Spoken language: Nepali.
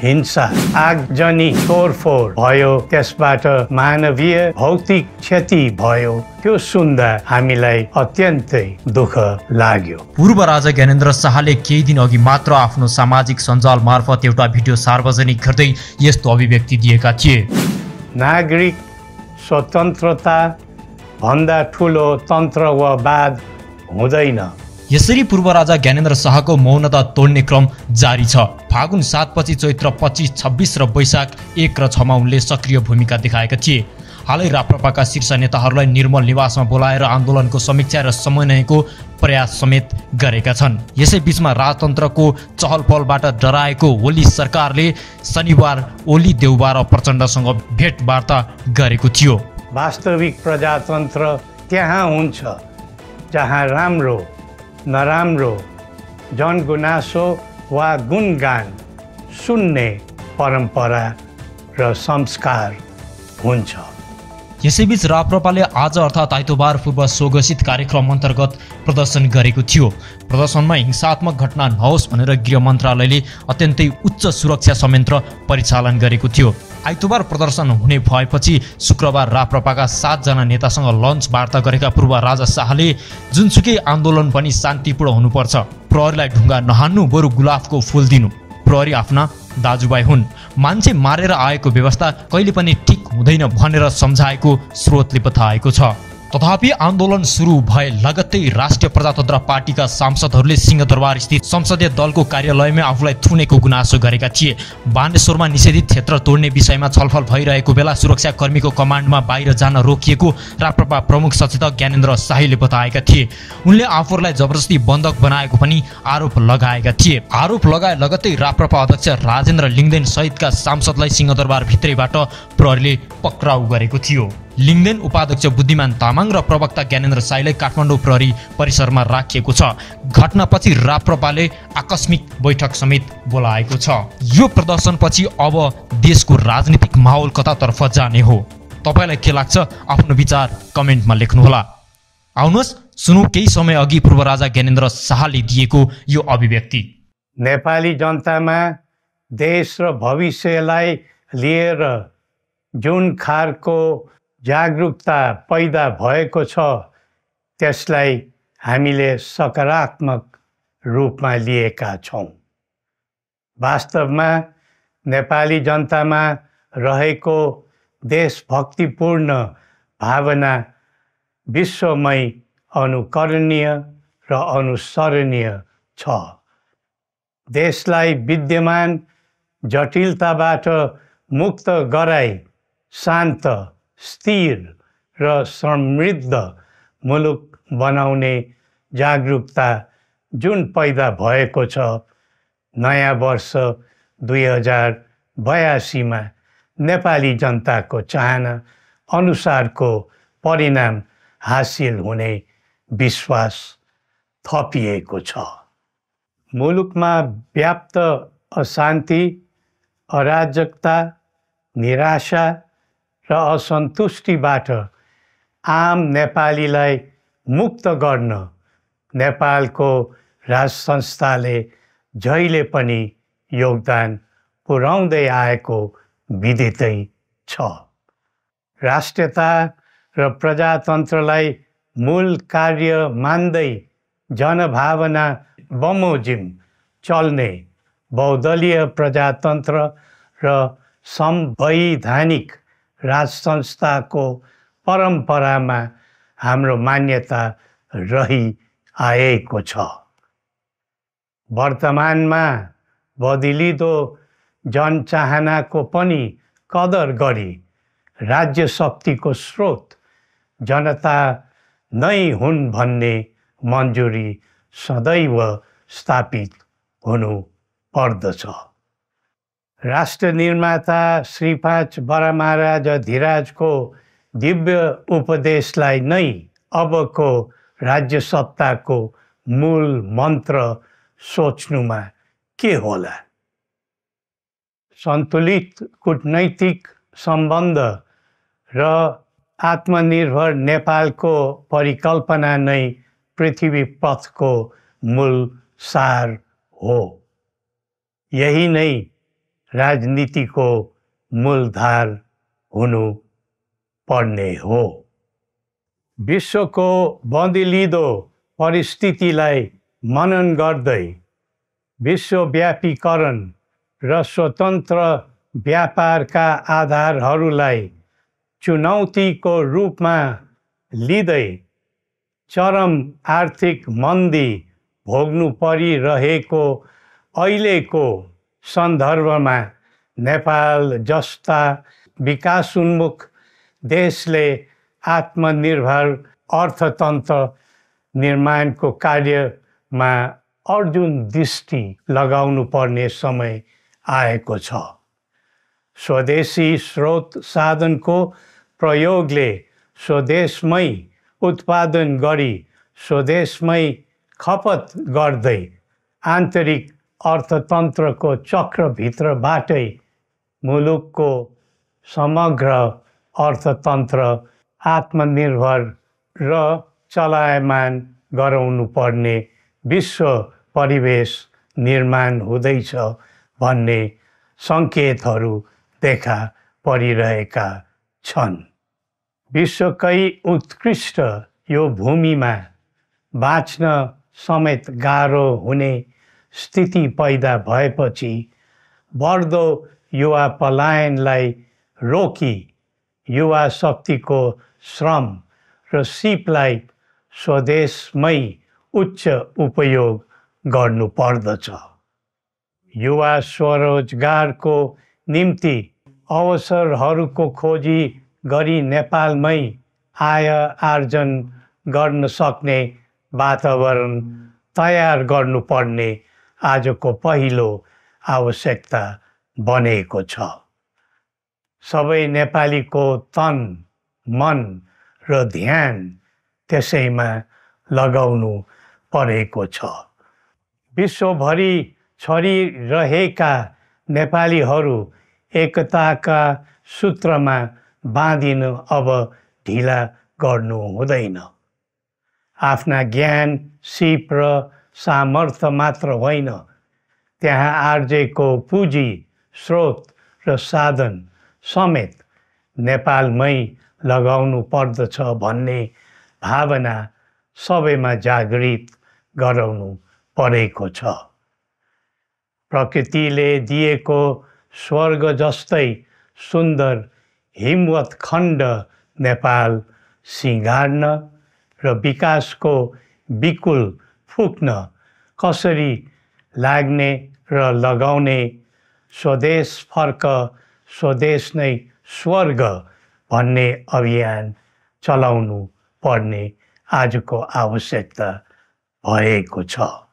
हिंसा, आगजनी, तोडफोड भयो, त्यसबाट मानवीय भौतिक क्षति भयो। त्यो सुन्दा हामीलाई अत्यन्तै दुःख लाग्यो। पूर्व राजा ज्ञानेन्द्र शाहले केही दिन अघि मात्र आफ्नो सामाजिक सञ्जाल मार्फत एउटा भिडियो सार्वजनिक गर्दै यस्तो अभिव्यक्ति दिएका थिए। नागरिक स्वतन्त्रता भन्दा ठुलो तन्त्रवाद हुँदैन। यसरी पूर्व राजा ज्ञानेन्द्र शाहको मौनता तोड्ने क्रम जारी छ। फागुन 7 पछि चैत्र 25, 26 र वैशाख 1 र 6 मा उनले सक्रिय भूमिका देखाएका थिए। हालै राप्रपाका शीर्ष नेताहरूलाई निर्मल निवासमा बोलाएर आन्दोलनको समीक्षा र समन्वयको प्रयास समेत गरेका छन्। यसै बीचमा राजतन्त्रको चहलपहलबाट डराएको ओली सरकारले शनिबार ओली देउबा र प्रचण्डसँग भेटवार्ता गरेको थियो। वास्तविक प्रजातन्त्र त्यहाँ हुन्छ जहाँ राम्रो नराम्रो जनगुनासो वा गुणगान सुन्ने परम्परा र संस्कार हुन्छ। यसैबीच राप्रपाले आज अर्थात् आइतबार पूर्व स्वघोषित कार्यक्रम अन्तर्गत प्रदर्शन गरेको थियो। प्रदर्शनमा हिंसात्मक घटना नहोस् भनेर गृह मन्त्रालयले अत्यन्तै उच्च सुरक्षा संयन्त्र परिचालन गरेको थियो। आइतबार प्रदर्शन हुने भएपछि शुक्रबार राप्रपाका 7 जना नेतासँग लन्च वार्ता गरेका पूर्व राजा शाहले जुनसुकै आन्दोलन पनि शान्तिपूर्ण हुनुपर्छ, प्रहरीलाई ढुङ्गा नहान्नु बरु गुलाफको फूल दिनु, प्रहरी आफ्ना दाजुभाइ हुन्, मान्छे मारेर आएको व्यवस्था कहिले पनि ठिक हुँदैन भनेर सम्झाएको स्रोतले बताएको छ। तथापि आन्दोलन सुरु भए लगत्तै राष्ट्रिय प्रजातन्त्र पार्टीका सांसदहरूले सिंहदरबार स्थित संसदीय दलको कार्यालयमा आफूलाई थुनेको गुनासो गरेका थिए। बानेश्वरमा निषेधित क्षेत्र तोड्ने विषयमा छलफल भइरहेको बेला सुरक्षाकर्मीको कमान्डमा बाहिर जान रोकिएको राप्रपा प्रमुख सचेतक ज्ञानेन्द्र शाहीले बताएका थिए। उनले आफूलाई जबरजस्ती बन्धक बनाएको पनि आरोप लगाएका थिए। आरोप लगाए लगत्तै राप्रपा अध्यक्ष राजेन्द्र लिङदेन सहितका सांसदलाई सिंहदरबार भित्रैबाट प्रहरीले पक्राउ गरेको थियो। लिङदेन, उपाध्यक्ष बुद्धिमान तामाङ र प्रवक्ता ज्ञानेन्द्र शाहीलाई काठमाडौँ प्रहरी परिसरमा राखिएको छ। घटनापछि राप्रपाले आकस्मिक बैठक समेत बोलाएको छ। यो प्रदर्शनपछि अब देशको राजनीतिक माहौल कतातर्फ जाने हो? तपाईलाई के लाग्छ? आफ्नो विचार कमेन्टमा लेख्नुहोला। आउनुहोस् सुनौ केही समय अघि पूर्व राजा ज्ञानेन्द्र शाहले दिएको यो अभिव्यक्ति। नेपाली जनतामा देश र भविष्यलाई लिएर जुन खालको जागरुकता पैदा भएको छ त्यसलाई हामीले सकारात्मक रूपमा लिएका छौँ। वास्तवमा नेपाली जनतामा रहेको देशभक्तिपूर्ण भावना विश्वमै अनुकरणीय र अनुसरणीय छ। देशलाई विद्यमान जटिलताबाट मुक्त गराई शान्त, स्थिर र समृद्ध मुलुक बनाउने जागरुकता जुन पैदा भएको छ, नयाँ वर्ष 2082 मा नेपाली जनताको चाहना अनुसारको परिणाम हासिल हुने विश्वास थपिएको छ। मुलुकमा व्याप्त अशान्ति, अराजकता, निराशा र असन्तुष्टिबाट आम नेपालीलाई मुक्त गर्न नेपालको राज संस्थाले जहिले पनि योगदान पुर्याउँदै आएको विदितै छ। राष्ट्रियता र प्रजातन्त्रलाई मूल कार्य मान्दै जनभावना बमोजिम चल्ने बहुदलीय प्रजातन्त्र र संवैधानिक राज संस्थाको परम्परामा हाम्रो मान्यता रही आएको छ। वर्तमानमा बदलिदो जनचाहनाको पनि कदर गरी राज्य शक्तिको स्रोत जनता नै हुन् भन्ने मन्जुरी सदैव स्थापित हुनु पर्दछ। राष्ट्र निर्माता श्री 5 बरामहाराज धीराजको दिव्य उपदेशलाई नै अबको राज्य सत्ताको मूल मन्त्र सोच्नुमा के होला? सन्तुलित कूटनैतिक सम्बन्ध र आत्मनिर्भर नेपालको परिकल्पना नै पृथ्वी पथको मूल सार हो। यही नै राजनीतिको मूलधार हुनु पर्ने हो। विश्वको बन्दिलिँदो परिस्थितिलाई मनन गर्दै विश्वव्यापीकरण र स्वतन्त्र व्यापारका आधारहरूलाई चुनौतीको रूपमा लिँदै चरम आर्थिक मन्दी भोग्नु परिरहेको अहिलेको सन्दर्भमा नेपाल जस्ता विकासोन्मुख देशले आत्मनिर्भर अर्थतन्त्र निर्माणको कार्यमा अर्जुन दृष्टि लगाउनु पर्ने समय आएको छ। स्वदेशी स्रोत साधनको प्रयोगले स्वदेशमै उत्पादन गरी स्वदेशमै खपत गर्दै आन्तरिक अर्थतन्त्रको चक्रभित्रबाटै मुलुकको समग्र अर्थतन्त्र आत्मनिर्भर र चलायमान गराउनु पर्ने विश्व परिवेश निर्माण हुँदैछ भन्ने सङ्केतहरू देखा परिरहेका छन्। विश्वकै उत्कृष्ट यो भूमिमा बाँच्न समेत गाह्रो हुने स्थिति पैदा भएपछि बढ्दो युवा पलायनलाई रोकी युवा शक्तिको श्रम र सिपलाई स्वदेशमै उच्च उपयोग गर्नुपर्दछ। युवा स्वरोजगारको निम्ति अवसरहरूको खोजी गरी नेपालमै आय आर्जन गर्न सक्ने वातावरण तयार गर्नुपर्ने आजको पहिलो आवश्यकता बनेको छ। सबै नेपालीको तन, मन र ध्यान त्यसैमा लगाउनु परेको छ। विश्वभरि छरिरहेका नेपालीहरू एकताका सूत्रमा बाँधिन अब ढिला गर्नु हुँदैन। आफ्ना ज्ञान, सिप र सामर्थ्य मात्र होइन, त्यहाँ आर्जेको पुँजी, स्रोत र साधन समेत नेपालमै लगाउनु पर्दछ भन्ने भावना सबैमा जागृत गराउनु परेको छ। प्रकृतिले दिएको स्वर्ग जस्तै सुन्दर हिमवत् खण्ड नेपाल सिँगार्न र विकासको बिकुल फुक्न कसरी लाग्ने र लगाउने स्वदेश फर्क स्वदेश नै स्वर्ग भन्ने अभियान चलाउनु पर्ने आजको आवश्यकता भएको छ।